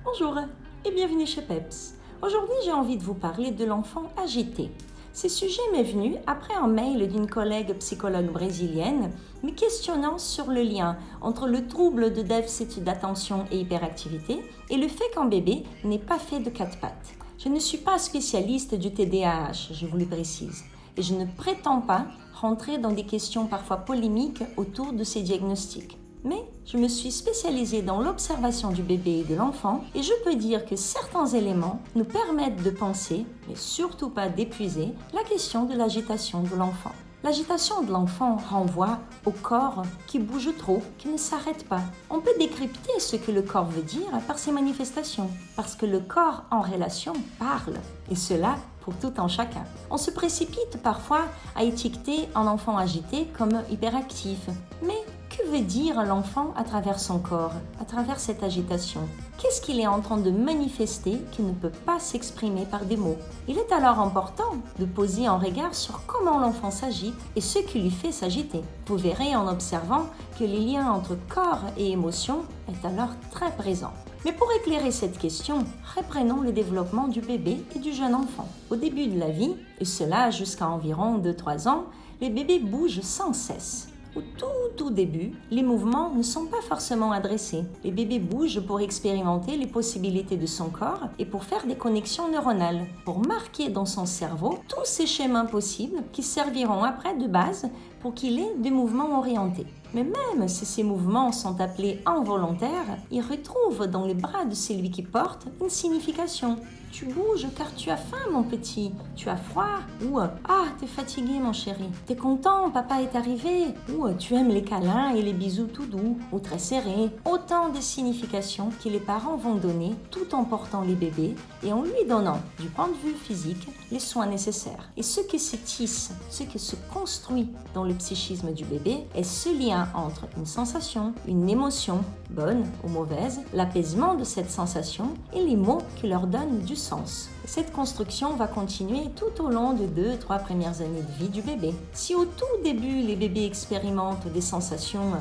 Bonjour et bienvenue chez Peps. Aujourd'hui, j'ai envie de vous parler de l'enfant agité. Ce sujet m'est venu après un mail d'une collègue psychologue brésilienne me questionnant sur le lien entre le trouble de déficit d'attention et hyperactivité et le fait qu'un bébé n'est pas fait de quatre pattes. Je ne suis pas spécialiste du TDAH, je vous le précise, et je ne prétends pas rentrer dans des questions parfois polémiques autour de ces diagnostics. Mais je me suis spécialisée dans l'observation du bébé et de l'enfant et je peux dire que certains éléments nous permettent de penser, mais surtout pas d'épuiser, la question de l'agitation de l'enfant. L'agitation de l'enfant renvoie au corps qui bouge trop, qui ne s'arrête pas. On peut décrypter ce que le corps veut dire par ses manifestations, parce que le corps en relation parle, et cela pour tout un chacun. On se précipite parfois à étiqueter un enfant agité comme hyperactif, mais que veut dire l'enfant à travers son corps, à travers cette agitation? Qu'est-ce qu'il est en train de manifester qui ne peut pas s'exprimer par des mots? Il est alors important de poser un regard sur comment l'enfant s'agite et ce qui lui fait s'agiter. Vous verrez en observant que les liens entre corps et émotion est alors très présent. Mais pour éclairer cette question, reprenons le développement du bébé et du jeune enfant. Au début de la vie, et cela jusqu'à environ 2-3 ans, les bébés bougent sans cesse. Au tout début, les mouvements ne sont pas forcément adressés. Les bébés bougent pour expérimenter les possibilités de son corps et pour faire des connexions neuronales, pour marquer dans son cerveau tous ces schémas possibles qui serviront après de base pour qu'il ait des mouvements orientés. Mais même si ces mouvements sont appelés involontaires, ils retrouvent dans les bras de celui qui porte une signification. Tu bouges car tu as faim, mon petit. Tu as froid. Ou ah, t'es fatigué, mon chéri. T'es content, papa est arrivé. Ou tu aimes les câlins et les bisous tout doux ou très serrés. Autant de significations que les parents vont donner tout en portant les bébés et en lui donnant, du point de vue physique, les soins nécessaires. Et ce qui se tisse, ce qui se construit dans le psychisme du bébé est ce lien entre une sensation, une émotion, bonne ou mauvaise, l'apaisement de cette sensation et les mots qui leur donnent du sens. Cette construction va continuer tout au long des 2-3 premières années de vie du bébé. Si au tout début, les bébés expérimentent des sensations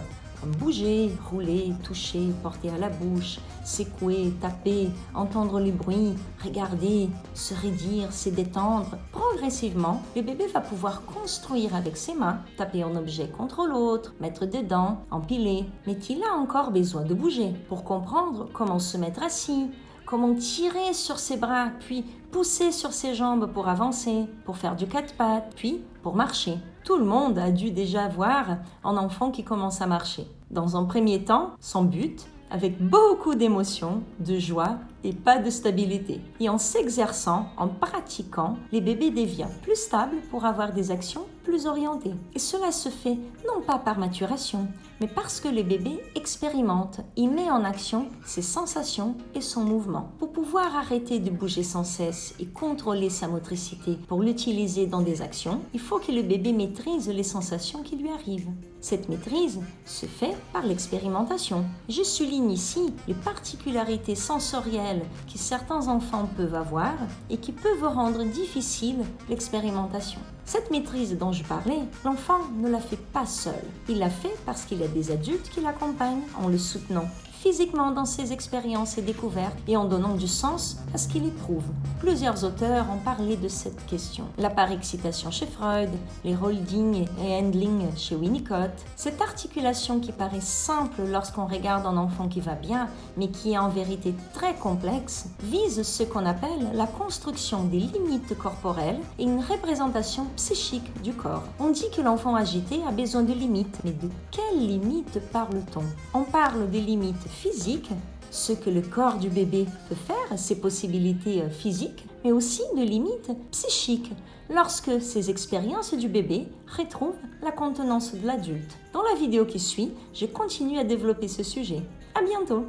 comme bouger, rouler, toucher, porter à la bouche, secouer, taper, entendre les bruits, regarder, se raidir, se détendre. Progressivement, le bébé va pouvoir construire avec ses mains, taper un objet contre l'autre, mettre dedans, empiler. Mais il a encore besoin de bouger pour comprendre comment se mettre assis, comment tirer sur ses bras, puis pousser sur ses jambes pour avancer, pour faire du quatre pattes, puis pour marcher. Tout le monde a dû déjà voir un enfant qui commence à marcher. Dans un premier temps, son but, avec beaucoup d'émotion, de joie et pas de stabilité. Et en s'exerçant, en pratiquant, les bébés deviennent plus stables pour avoir des actions plus orientées. Et cela se fait non pas par maturation, mais parce que le bébé expérimente, il met en action ses sensations et son mouvement. Pour pouvoir arrêter de bouger sans cesse et contrôler sa motricité pour l'utiliser dans des actions, il faut que le bébé maîtrise les sensations qui lui arrivent. Cette maîtrise se fait par l'expérimentation. Je souligne ici les particularités sensorielles que certains enfants peuvent avoir et qui peuvent rendre difficile l'expérimentation. Cette maîtrise dont je parlais, l'enfant ne la fait pas seul. Il la fait parce qu'il y a des adultes qui l'accompagnent en le soutenant physiquement dans ses expériences et découvertes et en donnant du sens à ce qu'il éprouve. Plusieurs auteurs ont parlé de cette question. La parexcitation chez Freud, les holding et handling chez Winnicott. Cette articulation qui paraît simple lorsqu'on regarde un enfant qui va bien, mais qui est en vérité très complexe, vise ce qu'on appelle la construction des limites corporelles et une représentation psychique du corps. On dit que l'enfant agité a besoin de limites, mais de quelles limites parle-t-on? On parle des limites physiques, ce que le corps du bébé peut faire, ses possibilités physiques, mais aussi de limites psychiques, lorsque ces expériences du bébé retrouvent la contenance de l'adulte. Dans la vidéo qui suit, je continue à développer ce sujet. À bientôt!